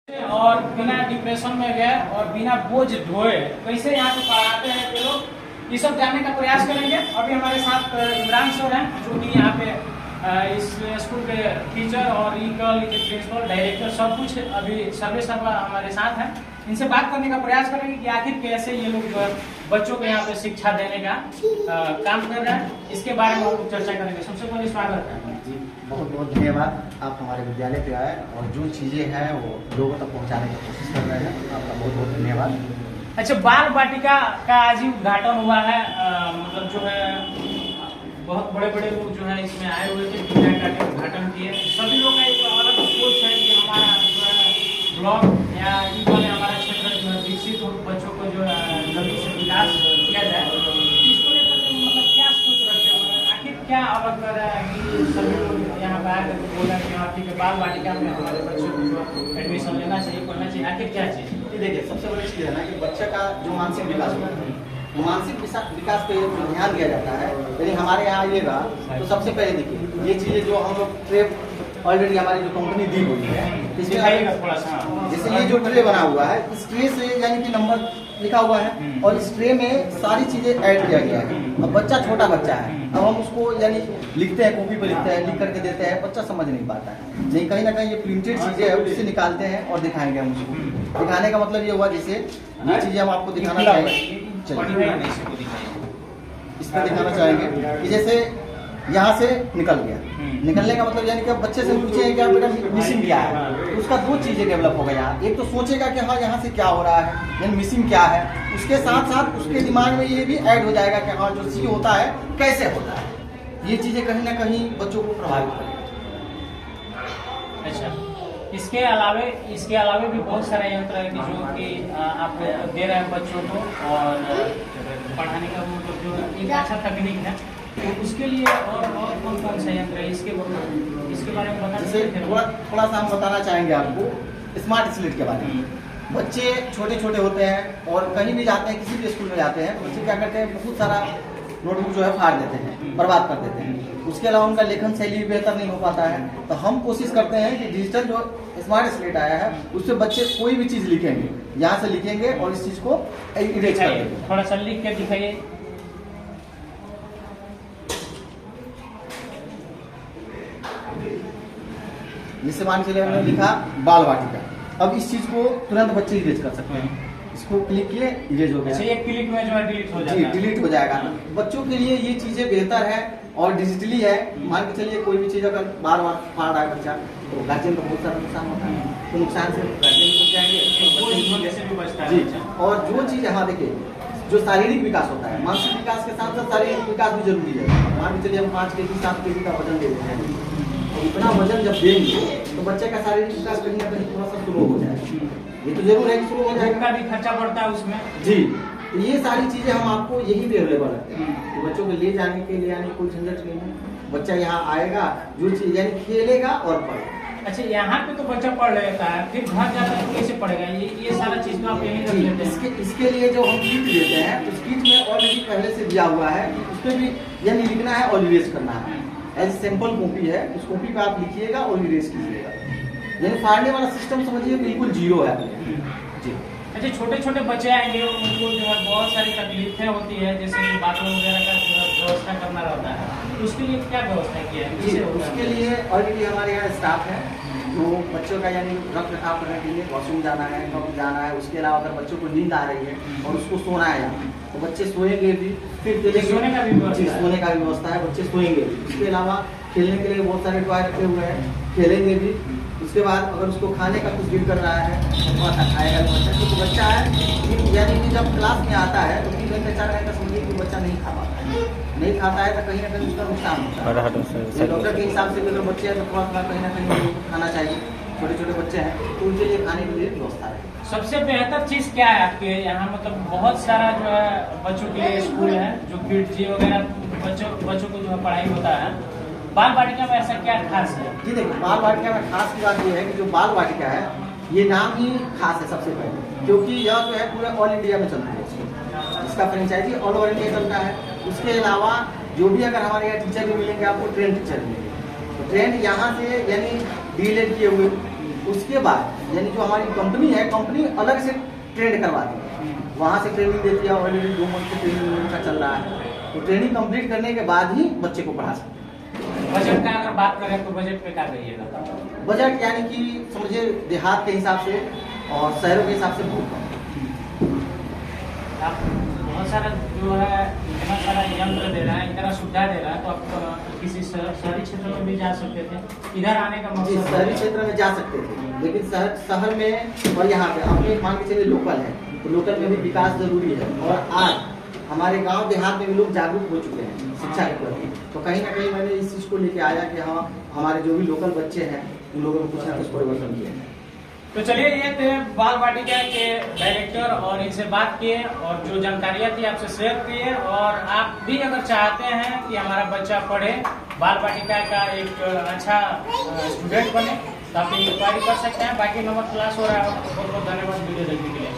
और बिना डिप्रेशन में गए और बिना बोझ ढोए कैसे यहाँ पे पढ़ाते हैं ये लोग, ये सब जानने का प्रयास करेंगे। अभी हमारे साथ इमरान सर हैं जो कि यहाँ पे इस स्कूल के टीचर और प्रिंसिपल डायरेक्टर सब कुछ अभी सर्वे सर्वा हमारे साथ हैं। इनसे बात करने का प्रयास करेंगे कि आखिर कैसे ये लोग जो है बच्चों को यहाँ पे शिक्षा देने का काम कर रहे हैं, इसके बारे में हम लोग चर्चा करेंगे। सबसे पहले स्वागत है जी, बहुत बहुत धन्यवाद। आप हमारे विद्यालय पे आए और जो चीज़ें हैं वो लोगों तक पहुँचाने की कोशिश कर रहे हैं, आपका बहुत बहुत धन्यवाद। अच्छा, बाल वाटिका का आज ही उद्घाटन हुआ है, मतलब जो है बहुत बड़े बड़े लोग जो है इसमें आए हुए थे, उद्घाटन किए। सभी लोग का एक अलग सोच है कि हमारा जो है ब्लॉक या हमारा क्षेत्र जो है विकसित हो, बच्चों को जो है जल्दी से विकास किया जाए। इसको लेकर मतलब क्या सोच रखते हैं, आखिर क्या अलग कर रहा है कि सभी लोग यहाँ बाहर बोल रहे हैं ठीक है बाल वाटिका में हमारे बच्चों को जो एडमिशन लेना चाहिए, पढ़ना चाहिए, आखिर क्या चीज़? देखिए, सबसे बड़ी चीज़ है ना कि बच्चे का जो मानसिक विकास होता है, मानसिक विकास पे जो ध्यान दिया जाता है, यदि हमारे यहाँ आइएगा तो सबसे पहले देखिए ये चीज़ें जो हम लोग ट्रे ऑलरेडी हमारी जो कंपनी दी हुई है, इसमें थोड़ा सा जैसे ये जो ट्रे बना हुआ है, इस ट्रे से यानी कि नंबर लिखा हुआ है और इस ट्रे में सारी चीज़ें ऐड किया गया है। अब बच्चा छोटा बच्चा है, अब हम उसको यानी लिखते हैं, कॉपी पर लिखते हैं, लिख करके देते हैं, बच्चा समझ नहीं पाता है। नहीं, कहीं ना कहीं ये प्रिंटेड चीज़ें है उससे निकालते हैं और दिखाएंगे हम उसको। दिखाने का मतलब ये हुआ जैसे ये चीज़ें हम आपको दिखाना चाहेंगे, इस पर दिखाना चाहेंगे कि जैसे यहाँ से निकल गया, निकलने का मतलब यानी कि बच्चे से पूछे कि बेटा मिसिंग क्या है, तो उसका दो चीजें डेवलप हो गया यहाँ। एक तो सोचेगा कि हाँ यहाँ से क्या हो रहा है, यानी मिसिंग क्या है, उसके साथ साथ उसके दिमाग में ये भी ऐड हो जाएगा कि हाँ जो सी होता है कैसे होता है। ये चीजें कहीं ना कहीं बच्चों को प्रभावित करेंगी। अच्छा, इसके अलावे भी बहुत सारे यंत्र है कि जो कि आप दे रहे हैं बच्चों को और पढ़ाने का मतलब जो एक अच्छा तकनीक है, तो उसके लिए और कौन कौन सा यंत्र है इसके बारे में बता जैसे थोड़ा सा हम बताना चाहेंगे आपको स्मार्ट स्लेट के बारे में। बच्चे छोटे छोटे होते हैं और कहीं भी जाते हैं, किसी भी स्कूल में जाते हैं, तो बच्चे क्या करते हैं बहुत सारा नोटबुक जो है फाड़ देते हैं, बर्बाद कर देते हैं। उसके अलावा उनका लेखन शैली बेहतर नहीं हो पाता है, तो हम कोशिश करते हैं कि डिजिटल जो स्मार्ट स्लेट आया है उससे बच्चे कोई भी चीज़ लिखेंगे, यहाँ से लिखेंगे और इस चीज़ को इरेज कर देंगे। थोड़ा सा लिख के दिखाइए। जिससे मान के लिए हमने लिखा बाल वाटिका, अब इस चीज़ को तुरंत बच्चे इरेज कर सकते हैं। इसको क्लिक किए, इरेज हो गया। एक क्लिक में जो है डिलीट हो जाएगा। जी, डिलीट हो जाएगा। बच्चों के लिए ये चीज़ें बेहतर है और डिजिटली है। मान के चलिए कोई भी चीज़ अगर बार बार फाड़ रहा है बच्चा, तो गार्जियन को बहुत सारा नुकसान होता है, तो नुकसान से गार्जियन बच जाएंगे जी। और जो चीज़ यहाँ देखिए, जो शारीरिक विकास होता है, मानसिक विकास के साथ साथ शारीरिक विकास भी जरूरी है। मान के चलिए हम 5 kg 7 kg का वजन दे देते हैं, तो इतना वजन जब देंगे तो बच्चे का शारीरिक विकास कहीं ना कहीं थोड़ा सा स्लो हो जाएगा। ये तो जरूर है कि स्लो हो जाएगा, का भी खर्चा पड़ता है उसमें जी। तो ये सारी चीजें हम आपको यही भी अवेलेबल रखते हैं कि बच्चों को ले जाने के लिए यानी कोई झंझट नहीं है। बच्चा यहाँ आएगा, जो चीज यानी खेलेगा और पढ़ेगा। अच्छा, यहाँ पे तो बच्चा पढ़ लेता है, फिर घर जाकर कैसे पढ़ेगा? ये सारा चीज तो आप यहीं रख लेते हैं। इसके लिए जो हम किट देते हैं, उस किट में ऑलरेडी पहले से दिया हुआ है कि उस पर भी यानी लिखना है और इरेज करना है। एज सिंपल कॉपी है, उस कॉपी पे आप लिखिएगा और इरेज कीजिएगा, यानी फाड़ने वाला सिस्टम समझिए बिल्कुल जीरो है जी। अच्छा, छोटे छोटे बच्चे आएंगे, उनको जो है बहुत सारी तकलीफें होती है, जैसे कि बाथरूम वगैरह का व्यवस्था करना रहता है, तो उसके लिए क्या व्यवस्था की है? उसके लिए ऑलरेडी हमारे यहाँ स्टाफ है जो बच्चों का यानी रख रखाव करने के लिए, वॉशरूम जाना है, कब जाना है, उसके अलावा अगर बच्चों को नींद आ रही है और उसको सोना है यहाँ, तो बच्चे सोएंगे भी, फिर सोने का भी व्यवस्था है, बच्चे सोएंगे भी। उसके अलावा खेलने के लिए बहुत सारे टॉय रखे हुए हैं, खेलेंगे भी। उसके बाद अगर उसको खाने का कुछ गिर कर रहा है तो खाएगा बच्चा, क्योंकि बच्चा है यानी कि जब क्लास में आता है तो 3 घंटे 4 घंटे समझिए कि बच्चा नहीं खा पाता है, नहीं खाता है तो कहीं ना कहीं उसका नुकसान होता है। डॉक्टर के हिसाब से अगर बच्चे हैं तो थोड़ा कहीं ना कहीं खाना चाहिए। छोटे छोटे बच्चे हैं तो उनके लिए खाने के लिए व्यवस्था है। सबसे बेहतर चीज़ क्या है आपके यहाँ? मतलब बहुत सारा जो है बच्चों के लिए स्कूल है जो किड जी वगैरह बच्चों को जो है पढ़ाई होता है, बाल वाटिका में ऐसा क्या खास है? जी देखिए, बाल वाटिका में खास की बात ये है कि जो बाल वाटिका है ये नाम ही खास है सबसे पहले, क्योंकि यह जो है पूरे ऑल इंडिया में चलता है। इसका फ्रेंचाइजी ऑल ओवर इंडिया चलता है। उसके अलावा जो भी अगर हमारे यहाँ टीचर भी मिलेंगे आपको ट्रेंड टीचर मिलेंगे, तो ट्रेंड यहाँ से यानी डीलेट किए हुए उसके बाद यानी जो हमारी कंपनी है, कंपनी अलग से ट्रेंड करवाती है, वहाँ से ट्रेनिंग देती है। ऑलरेडी 2 मंथ की ट्रेनिंग का चल रहा है, तो ट्रेनिंग कंप्लीट करने के बाद ही बच्चे को पढ़ा सकते हैं। बजट का अगर बात करें तो बजट पे क्या करिएगा? बजट यानी कि समझिए देहात के हिसाब से और शहरों के हिसाब से बहुत कम। आप बहुत सारा जो है इतना सारा यंत्र दे रहा है, इतना सुविधा दे रहा है, तो आप किसी शहरी क्षेत्र में भी जा सकते थे। इधर आने का जी, मकसद शहरी क्षेत्र में जा सकते थे, लेकिन शहर में और यहाँ पे अपने मान के चलिए लोकल है, तो लोकल में भी विकास जरूरी है। और आज हमारे गांव देहात में भी लोग जागरूक हो चुके हैं शिक्षा के प्रति, तो कहीं ना कहीं मैंने इस चीज़ को लेके आया कि हाँ, हमारे जो भी लोकल बच्चे हैं उन लोगों में कुछ ना कुछ परिवर्तन किया है। तो चलिए, ये थे बाल वाटिका के डायरेक्टर और इनसे बात किए और जो जानकारियाँ थी आपसे शेयर किए। और आप भी अगर चाहते हैं कि हमारा बच्चा पढ़े, बाल वाटिका का एक अच्छा स्टूडेंट बने, तो आप इंक्वायरी कर सकते हैं। बाकी नंबर क्लास हो रहा है। बहुत बहुत धन्यवाद वीडियो देखने के लिए।